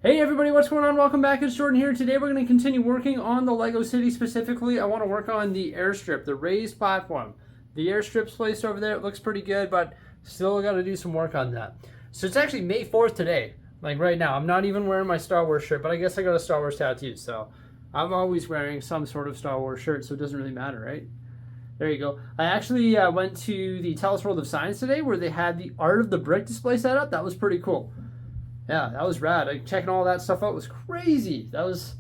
Hey everybody, what's going on? Welcome back. It's Jordan here. Today we're going to continue working on the Lego City. Specifically, I want to work on the airstrip, the raised platform. The airstrip's placed over there. It looks pretty good, but still got to do some work on that. So it's actually May 4th today, like right now. I'm not even wearing my Star Wars shirt, but I guess I got a Star Wars tattoo, so I'm always wearing some sort of Star Wars shirt, so it doesn't really matter, right? There you go. I actually went to the Tellus World of Science today where they had the Art of the Brick display set up. That was pretty cool. Yeah, that was rad. Like, checking all that stuff out was crazy. That was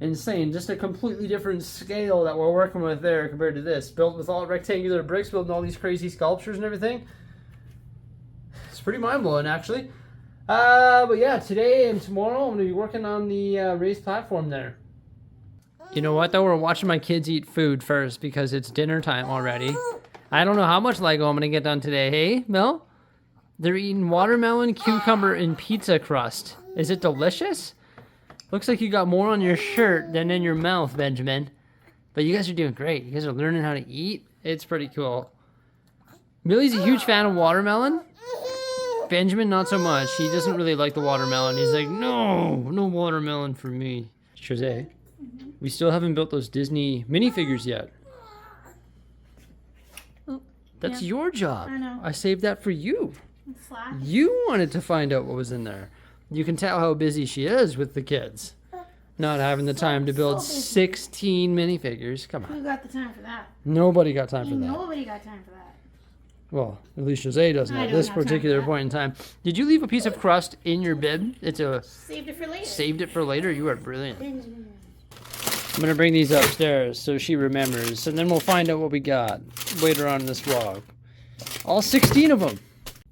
insane. Just a completely different scale that we're working with there compared to this. Built with all rectangular bricks, building all these crazy sculptures and everything. It's pretty mind-blowing, actually. But yeah, today and tomorrow I'm going to be working on the raised platform there. You know what, though? We're watching my kids eat food first because it's dinner time already. I don't know how much Lego I'm going to get done today. Hey, Mel? They're eating watermelon, cucumber, and pizza crust. Is it delicious? Looks like you got more on your shirt than in your mouth, Benjamin. But you guys are doing great. You guys are learning how to eat. It's pretty cool. Millie's a huge fan of watermelon. Benjamin, not so much. He doesn't really like the watermelon. He's like, no watermelon for me. Jose, we still haven't built those Disney minifigures yet. That's your job. I know. I saved that for you. Slack. You wanted to find out what was in there. You can tell how busy she is with the kids. Not having the time to build 16 minifigures. Come Who on. got the time for that? Nobody got time for that. Nobody got time for that. Well, at least Jose doesn't I at don't this have time for particular that. point in time. Did you leave a piece of crust in your bib? It's a Saved it for later. saved it for later. You are brilliant. I'm gonna bring these upstairs so she remembers, and then we'll find out what we got later on in this vlog. All 16 of them.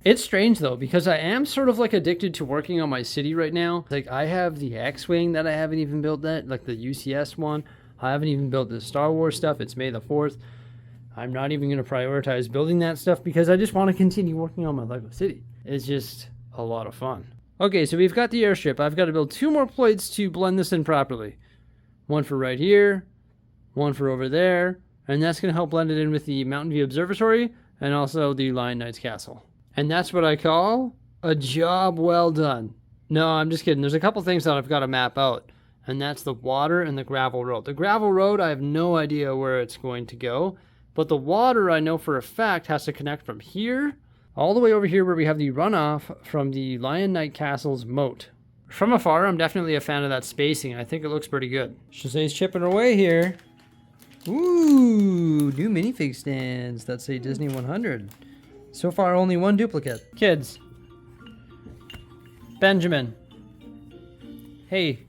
It's strange though, because I am sort of like addicted to working on my city right now. Like, I have the X-Wing that I haven't even built yet, like the UCS one. I haven't even built the Star Wars stuff. It's May the 4th. I'm not even gonna prioritize building that stuff because I just want to continue working on my Lego City. It's just a lot of fun. Okay, so we've got the airship. I've got to build 2 more plates to blend this in properly. One for right here, one for over there, and that's gonna help blend it in with the Mountain View Observatory and also the Lion Knight's Castle. And that's what I call a job well done. No, I'm just kidding. There's a couple things that I've got to map out, and that's the water and the gravel road. The gravel road, I have no idea where it's going to go, but the water, I know for a fact, has to connect from here all the way over here where we have the runoff from the Lion Knight Castle's moat. From afar, I'm definitely a fan of that spacing. I think it looks pretty good. Jose's chipping away here. Ooh, new minifig stands that say Disney 100. So far, only 1 duplicate. Kids. Benjamin. Hey.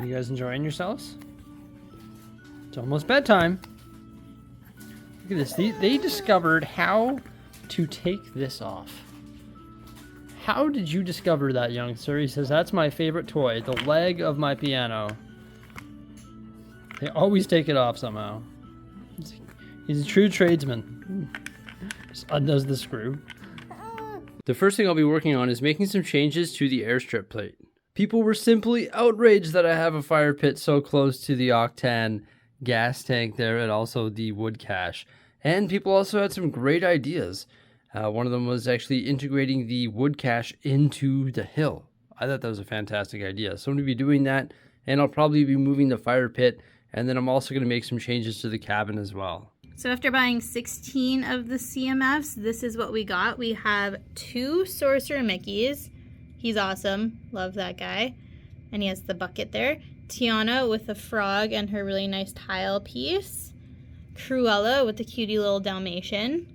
You guys enjoying yourselves? It's almost bedtime. Look at this. They discovered how to take this off. How did you discover that, young sir? He says, that's my favorite toy, the leg of my piano. They always take it off somehow. He's a true tradesman. Just undoes the screw. The first thing I'll be working on is making some changes to the airstrip plate. People were simply outraged that I have a fire pit so close to the octane gas tank there and also the wood cache. And people also had some great ideas. One of them was actually integrating the wood cache into the hill. I thought that was a fantastic idea. So I'm going to be doing that, and I'll probably be moving the fire pit, and then I'm also going to make some changes to the cabin as well. So after buying 16 of the CMFs, this is what we got. We have 2 Sorcerer Mickeys. He's awesome. Love that guy. And he has the bucket there. Tiana with the frog and her really nice tile piece. Cruella with the cutie little Dalmatian.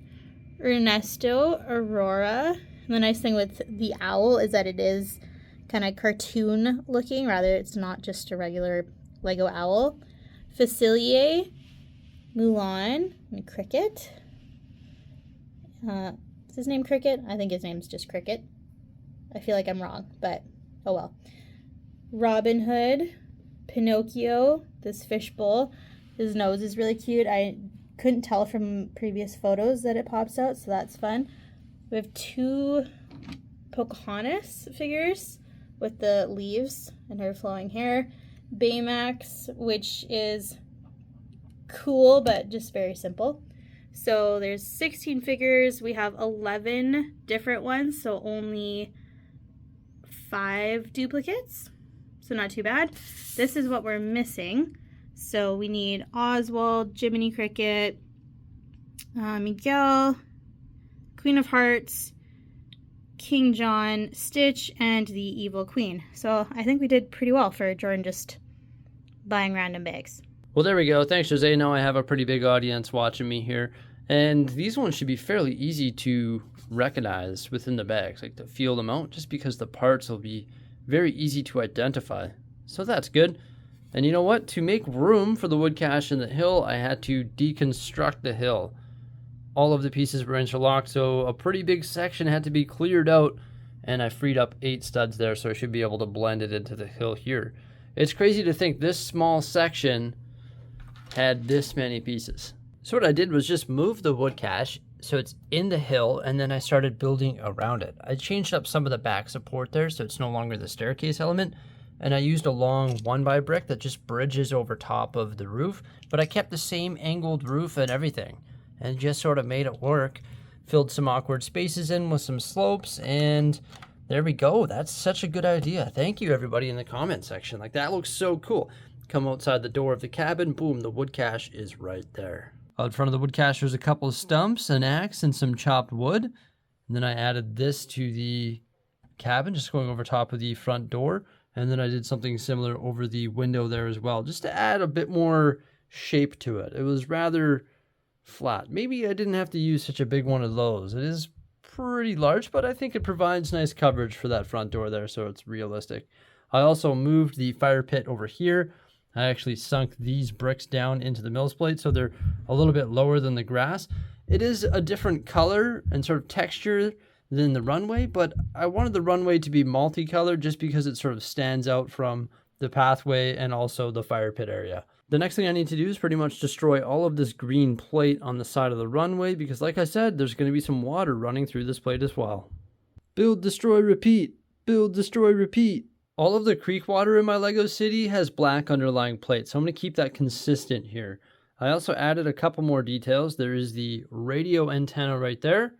Ernesto, Aurora. And the nice thing with the owl is that it is kind of cartoon looking. Rather, it's not just a regular Lego owl. Facilier, Mulan, and Cricket. Is his name Cricket? I think his name's just Cricket. I feel like I'm wrong, but oh well. Robin Hood, Pinocchio, this fishbowl. His nose is really cute. I couldn't tell from previous photos that it pops out, so that's fun. We have 2 Pocahontas figures with the leaves and her flowing hair. Baymax, which is cool, but just very simple. So there's 16 figures. We have 11 different ones, so only 5 duplicates. So not too bad. This is what we're missing. So we need Oswald, Jiminy Cricket, Miguel, Queen of Hearts, King John, Stitch, and the Evil Queen. So I think we did pretty well for Jordan just buying random bags. Well, there we go. Thanks, Jose. Now I have a pretty big audience watching me here. And these ones should be fairly easy to recognize within the bags, like to feel them out, just because the parts will be very easy to identify. So that's good. And you know what? To make room for the wood cache in the hill, I had to deconstruct the hill. All of the pieces were interlocked, so a pretty big section had to be cleared out, and I freed up 8 studs there, so I should be able to blend it into the hill here. It's crazy to think this small section had this many pieces. So what I did was just move the wood cache so it's in the hill, and then I started building around it. I changed up some of the back support there so it's no longer the staircase element, and I used a long 1x brick that just bridges over top of the roof, but I kept the same angled roof and everything, and just sort of made it work. Filled some awkward spaces in with some slopes, and there we go. That's such a good idea. Thank you, everybody in the comment section. Like, that looks so cool. Come outside the door of the cabin, boom, the wood cache is right there. Out front of the wood cache, there's a couple of stumps, an axe, and some chopped wood. And then I added this to the cabin, just going over top of the front door. And then I did something similar over the window there as well, just to add a bit more shape to it. It was rather flat. Maybe I didn't have to use such a big one of those. It is pretty large, but I think it provides nice coverage for that front door there, so it's realistic. I also moved the fire pit over here. I actually sunk these bricks down into the mills plate, so they're a little bit lower than the grass. It is a different color and sort of texture than the runway, but I wanted the runway to be multicolored just because it sort of stands out from the pathway and also the fire pit area. The next thing I need to do is pretty much destroy all of this green plate on the side of the runway because, like I said, there's going to be some water running through this plate as well. Build, destroy, repeat. Build, destroy, repeat. All of the creek water in my Lego city has black underlying plates, so I'm going to keep that consistent here. I also added a couple more details. There is the radio antenna right there,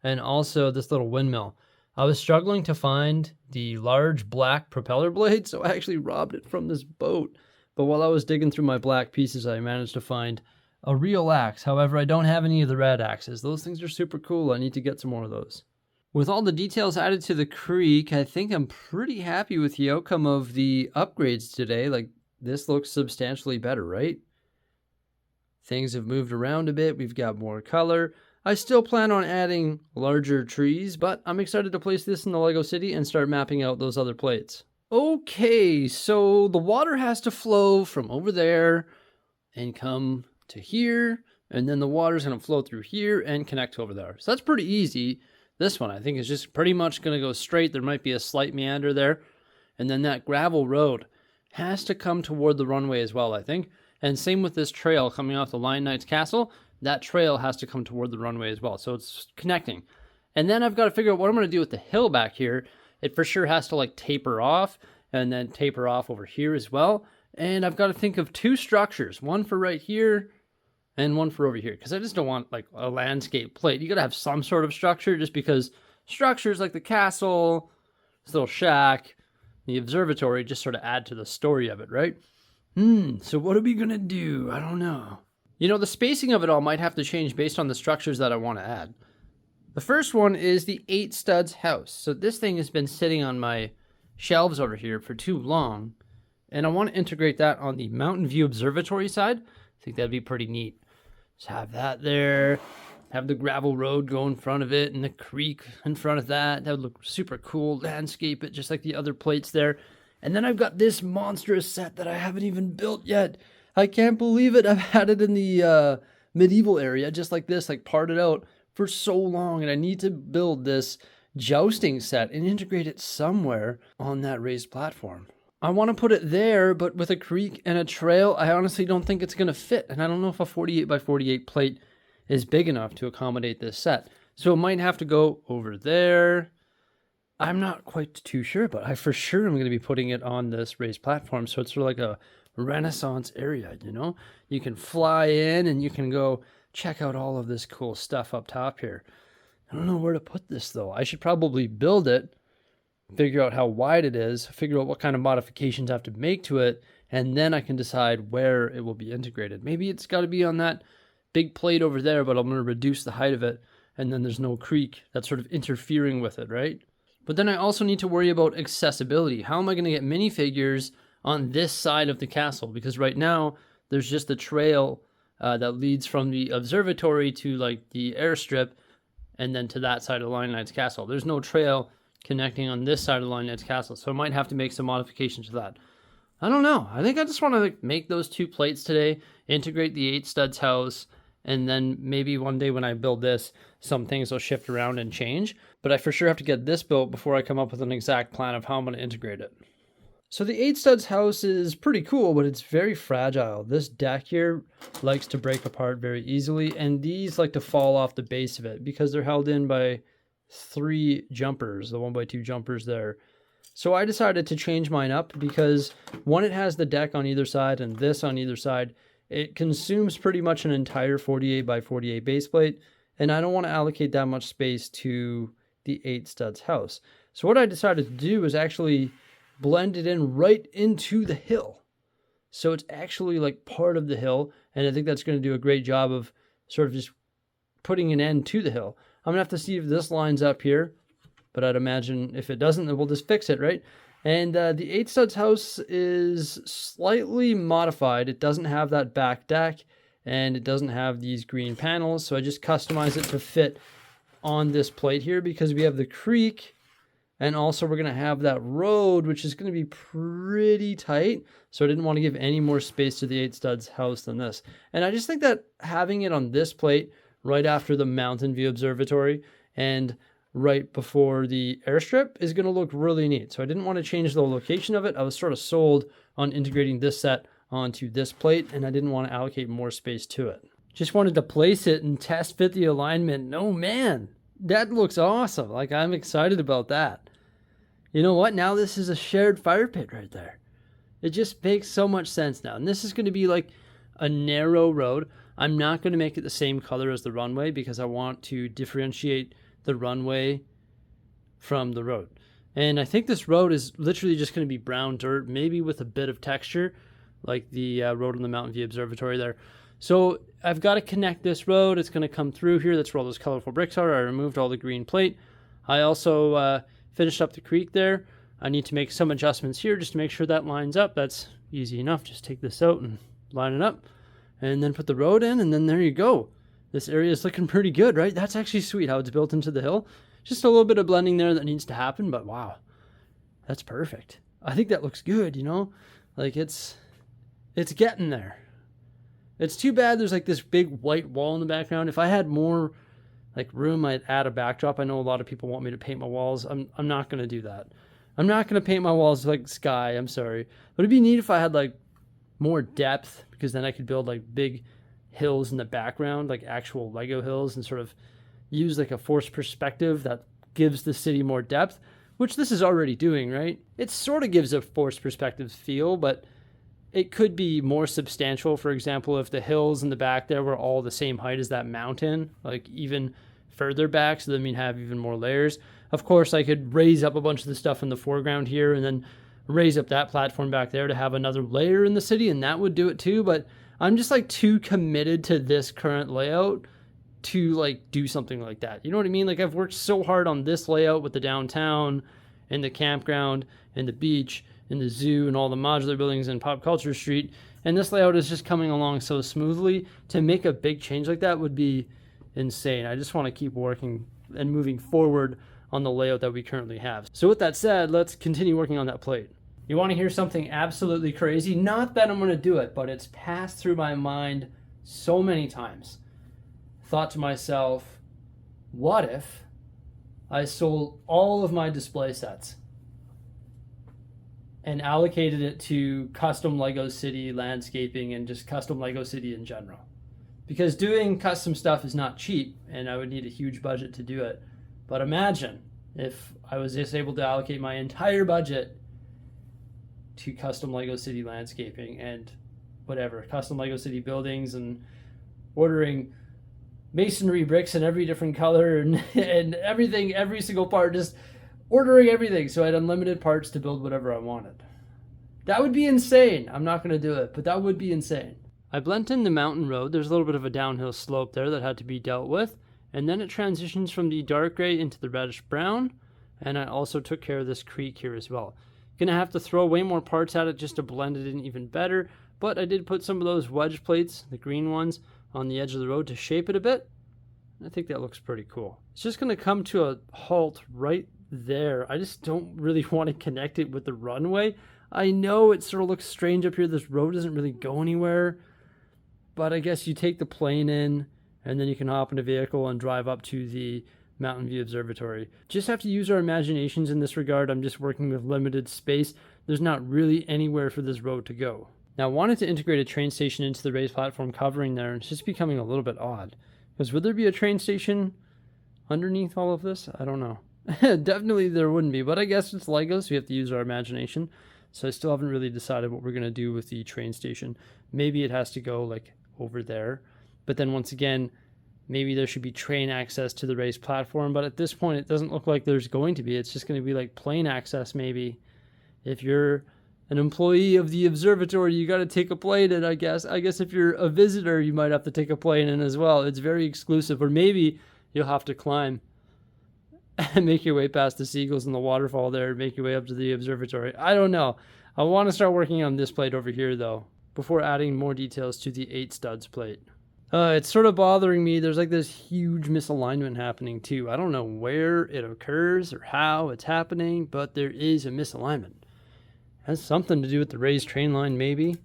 and also this little windmill. I was struggling to find the large black propeller blade, so I actually robbed it from this boat. But while I was digging through my black pieces, I managed to find a real axe. However, I don't have any of the red axes. Those things are super cool. I need to get some more of those. With all the details added to the creek, I think I'm pretty happy with the outcome of the upgrades today. Like, this looks substantially better, right? Things have moved around a bit. We've got more color. I still plan on adding larger trees, but I'm excited to place this in the Lego City and start mapping out those other plates. Okay, so the water has to flow from over there and come to here, and then the water's going to flow through here and connect to over there. So that's pretty easy. This one, I think, is just pretty much going to go straight. There might be a slight meander there. And then that gravel road has to come toward the runway as well, I think. And same with this trail coming off the Lion Knight's castle. That trail has to come toward the runway as well. So it's connecting. And then I've got to figure out what I'm going to do with the hill back here. It for sure has to like taper off and then taper off over here as well. And I've got to think of 2 structures, one for right here and one for over here, because I just don't want like a landscape plate. You got to have some sort of structure, just because structures like the castle, this little shack, the observatory just sort of add to the story of it, right? So what are we going to do? I don't know. You know, the spacing of it all might have to change based on the structures that I want to add. The first one is the EightStuds House. So this thing has been sitting on my shelves over here for too long, and I want to integrate that on the Mountain View Observatory side. I think that'd be pretty neat. Just have that there, have the gravel road go in front of it and the creek in front of that. That would look super cool. Landscape it just like the other plates there. And then I've got this monstrous set that I haven't even built yet. I can't believe it. I've had it in the medieval area just like this, like parted out for so long. And I need to build this jousting set and integrate it somewhere on that raised platform. I want to put it there, but with a creek and a trail, I honestly don't think it's going to fit. And I don't know if a 48 by 48 plate is big enough to accommodate this set. So it might have to go over there. I'm not quite too sure, but I for sure am going to be putting it on this raised platform. So it's sort of like a Renaissance area, you know? You can fly in and you can go check out all of this cool stuff up top here. I don't know where to put this though. I should probably build it, figure out how wide it is, figure out what kind of modifications I have to make to it, and then I can decide where it will be integrated. Maybe it's got to be on that big plate over there, but I'm going to reduce the height of it, and then there's no creek that's sort of interfering with it, right? But then I also need to worry about accessibility. How am I going to get minifigures on this side of the castle? Because right now, there's just a trail that leads from the observatory to like the airstrip, and then to that side of Lion Knight's castle. There's no trail connecting on this side of Lion Knight's castle, so I might have to make some modifications to that. I don't know. I think I just want to make those 2 plates today, integrate the EightStuds House, and then maybe one day when I build this, some things will shift around and change. But I for sure have to get this built before I come up with an exact plan of how I'm going to integrate it. So the EightStuds House is pretty cool, but it's very fragile. This deck here likes to break apart very easily, and these like to fall off the base of it because they're held in by 3 jumpers, the 1x2 jumpers there. So I decided to change mine up because one, it has the deck on either side and this on either side. It consumes pretty much an entire 48x48 base plate, and I don't want to allocate that much space to the EightStuds House. So what I decided to do is actually blend it in right into the hill. So it's actually like part of the hill, and I think that's going to do a great job of sort of just putting an end to the hill. I'm going to have to see if this lines up here, but I'd imagine if it doesn't, then we'll just fix it, right? And the EightStuds House is slightly modified. It doesn't have that back deck, and it doesn't have these green panels, so I just customized it to fit on this plate here because we have the creek, and also we're going to have that road, which is going to be pretty tight, so I didn't want to give any more space to the EightStuds House than this. And I just think that having it on this plate right after the Mountain View Observatory and right before the airstrip is going to look really neat. So I didn't want to change the location of it. I was sort of sold on integrating this set onto this plate, and I didn't want to allocate more space to it. Just wanted to place it and test fit the alignment. Oh man, that looks awesome. Like, I'm excited about that. You know what? Now this is a shared fire pit right there. It just makes so much sense now. And this is going to be like a narrow road. I'm not going to make it the same color as the runway because I want to differentiate the runway from the road. And I think this road is literally just going to be brown dirt, maybe with a bit of texture, like the road on the Mountain View Observatory there. So I've got to connect this road. It's going to come through here. That's where all those colorful bricks are. I removed all the green plate. I also finished up the creek there. I need to make some adjustments here just to make sure that lines up. That's easy enough. Just take this out and line it up, and then put the road in, and then there you go. This area is looking pretty good, right? That's actually sweet how it's built into the hill. Just a little bit of blending there that needs to happen, but wow, that's perfect. I think that looks good, you know? Like, it's getting there. It's too bad there's like this big white wall in the background. If I had more like room, I'd add a backdrop. I know a lot of people want me to paint my walls. I'm not going to do that. I'm not going to paint my walls like sky. I'm sorry. But it'd be neat if I had like more depth, because then I could build like big hills in the background, like actual Lego hills, and sort of use like a forced perspective that gives the city more depth, which this is already doing, right? It sort of gives a forced perspective feel, but it could be more substantial. For example, if the hills in the back there were all the same height as that mountain, like even further back, so then we'd have even more layers. Of course, I could raise up a bunch of the stuff in the foreground here and then raise up that platform back there to have another layer in the city, and that would do it too. But I'm just like too committed to this current layout to like do something like that. You know what I mean? Like, I've worked so hard on this layout with the downtown and the campground and the beach and the zoo and all the modular buildings and Pop Culture Street, and this layout is just coming along so smoothly. To make a big change like that would be insane. I just want to keep working and moving forward on the layout that we currently have. So with that said, let's continue working on that plate. You want to hear something absolutely crazy? Not that I'm going to do it, but it's passed through my mind so many times. Thought to myself, what if I sold all of my display sets and allocated it to custom Lego City landscaping and just custom Lego City in general? Because doing custom stuff is not cheap, and I would need a huge budget to do it. But imagine if I was just able to allocate my entire budget to custom Lego City landscaping and whatever, custom Lego City buildings, and ordering masonry bricks in every different color and everything, every single part, just ordering everything. So I had unlimited parts to build whatever I wanted. That would be insane. I'm not going to do it, but that would be insane. I blent in the mountain road. There's a little bit of a downhill slope there that had to be dealt with. And then it transitions from the dark gray into the reddish brown. And I also took care of this creek here as well. Gonna have to throw way more parts at it just to blend it in even better. But I did put some of those wedge plates, the green ones, on the edge of the road to shape it a bit. I think that looks pretty cool. It's just gonna come to a halt right there. I just don't really want to connect it with the runway. I know it sort of looks strange up here. This road doesn't really go anywhere. But I guess you take the plane in, and then you can hop in a vehicle and drive up to the Mountain View Observatory. Just have to use our imaginations in this regard. I'm just working with limited space. There's not really anywhere for this road to go. Now, I wanted to integrate a train station into the raised platform covering there, and it's just becoming a little bit odd. Because would there be a train station underneath all of this? I don't know. Definitely there wouldn't be, but I guess it's Lego, so we have to use our imagination. So I still haven't really decided what we're going to do with the train station. Maybe it has to go like over there. But then once again, maybe there should be train access to the raised platform. But at this point, it doesn't look like there's going to be. It's just going to be like plane access maybe. If you're an employee of the observatory, you got to take a plane in, I guess. I guess if you're a visitor, you might have to take a plane in as well. It's very exclusive. Or maybe you'll have to climb and make your way past the seagulls and the waterfall there and make your way up to the observatory. I don't know. I want to start working on this plate over here, though, before adding more details to the 8-studs plate. It's sort of bothering me. There's like this huge misalignment happening, too. I don't know where it occurs or how it's happening, but there is a misalignment. It has something to do with the raised train line, maybe.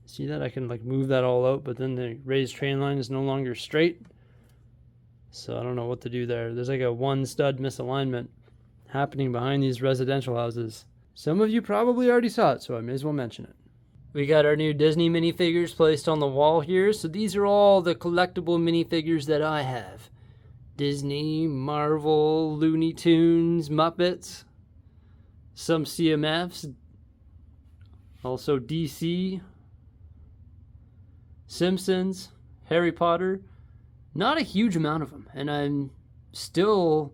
See that? I can like move that all out, but then the raised train line is no longer straight. So I don't know what to do there. There's like a 1-stud misalignment happening behind these residential houses. Some of you probably already saw it, so I may as well mention it. We got our new Disney minifigures placed on the wall here. So these are all the collectible minifigures that I have. Disney, Marvel, Looney Tunes, Muppets, some CMFs, also DC, Simpsons, Harry Potter. Not a huge amount of them, and I'm still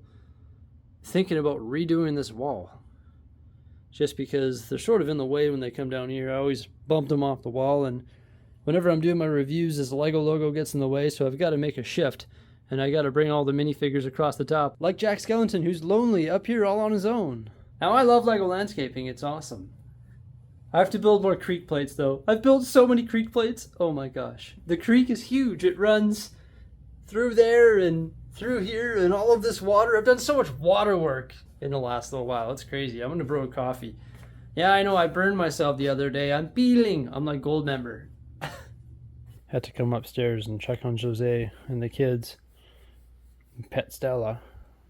thinking about redoing this wall. Just because they're sort of in the way when they come down here. I always bump them off the wall, and whenever I'm doing my reviews, this Lego logo gets in the way, so I've got to make a shift, and I got to bring all the minifigures across the top, like Jack Skellington, who's lonely up here all on his own. Now, I love Lego landscaping. It's awesome. I have to build more creek plates, though. I've built so many creek plates. Oh my gosh. The creek is huge. It runs through there and through here and all of this water. I've done so much water work in the last little while. It's crazy. I'm gonna brew a coffee. Yeah, I know. I burned myself the other day. I'm peeling. I'm like gold member. Had to come upstairs and check on Jose and the kids. Pet Stella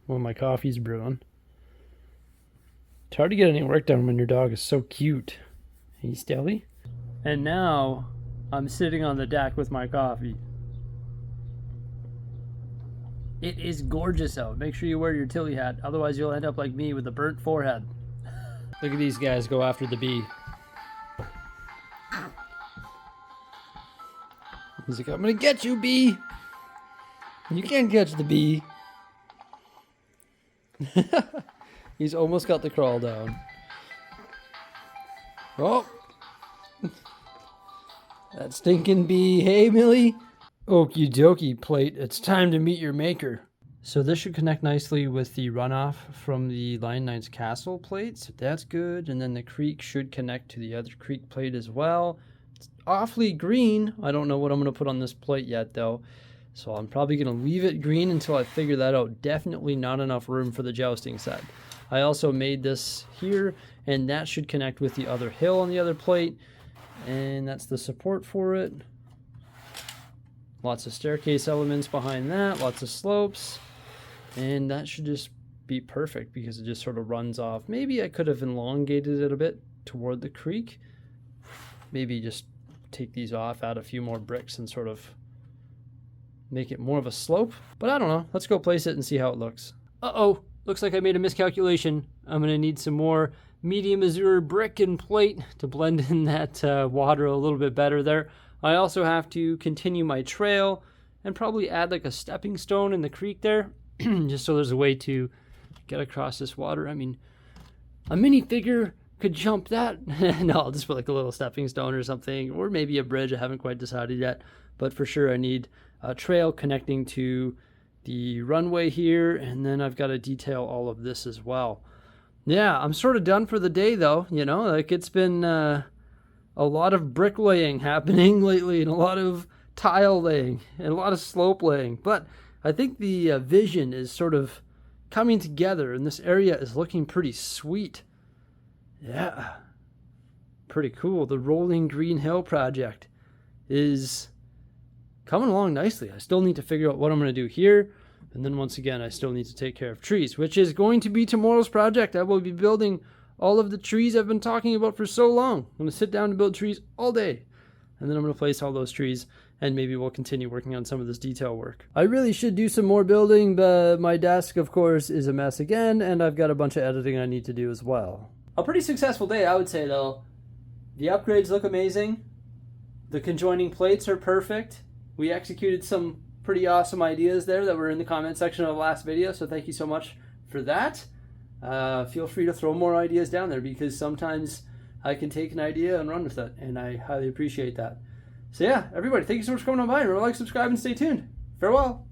while my coffee's brewing. It's hard to get any work done when your dog is so cute. Hey, Stelly. And now I'm sitting on the deck with my coffee. It is gorgeous out. Make sure you wear your Tilly hat, otherwise you'll end up like me with a burnt forehead. Look at these guys go after the bee. He's like, I'm gonna get you, bee. You can't catch the bee. He's almost got the crawl down. Oh! That stinking bee. Hey, Millie. Okie dokie, plate. It's time to meet your maker. So this should connect nicely with the runoff from the Lion Knight's castle plate. So that's good. And then the creek should connect to the other creek plate as well. It's awfully green. I don't know what I'm going to put on this plate yet, though. So I'm probably going to leave it green until I figure that out. Definitely not enough room for the jousting set. I also made this here, and that should connect with the other hill on the other plate. And that's the support for it. Lots of staircase elements behind that, lots of slopes, and that should just be perfect because it just sort of runs off. Maybe I could have elongated it a bit toward the creek. Maybe just take these off, add a few more bricks, and sort of make it more of a slope. But I don't know. Let's go place it and see how it looks. Uh-oh. Looks like I made a miscalculation. I'm going to need some more medium azure brick and plate to blend in that water a little bit better there. I also have to continue my trail and probably add like a stepping stone in the creek there, just so there's a way to get across this water. I mean, a minifigure could jump that. No, I'll just put like a little stepping stone or something, or maybe a bridge. I haven't quite decided yet, but for sure I need a trail connecting to the runway here, and then I've got to detail all of this as well. Yeah, I'm sort of done for the day though, you know, like it's been a lot of bricklaying happening lately, and a lot of tile laying, and a lot of slope laying, but I think the vision is sort of coming together, and this area is looking pretty sweet. Yeah, pretty cool. The Rolling Green Hill project is coming along nicely. I still need to figure out what I'm going to do here, and then once again I still need to take care of trees, which is going to be tomorrow's project. I will be building all of the trees I've been talking about for so long. I'm going to sit down and build trees all day, and then I'm going to place all those trees, and maybe we'll continue working on some of this detail work. I really should do some more building, but my desk, of course, is a mess again, and I've got a bunch of editing I need to do as well. A pretty successful day, I would say, though. The upgrades look amazing. The conjoining plates are perfect. We executed some pretty awesome ideas there that were in the comment section of the last video, so thank you so much for that. Feel free to throw more ideas down there, because sometimes I can take an idea and run with it, and I highly appreciate that. So yeah, everybody, thank you so much for coming on by. Remember to like, subscribe, and stay tuned. Farewell.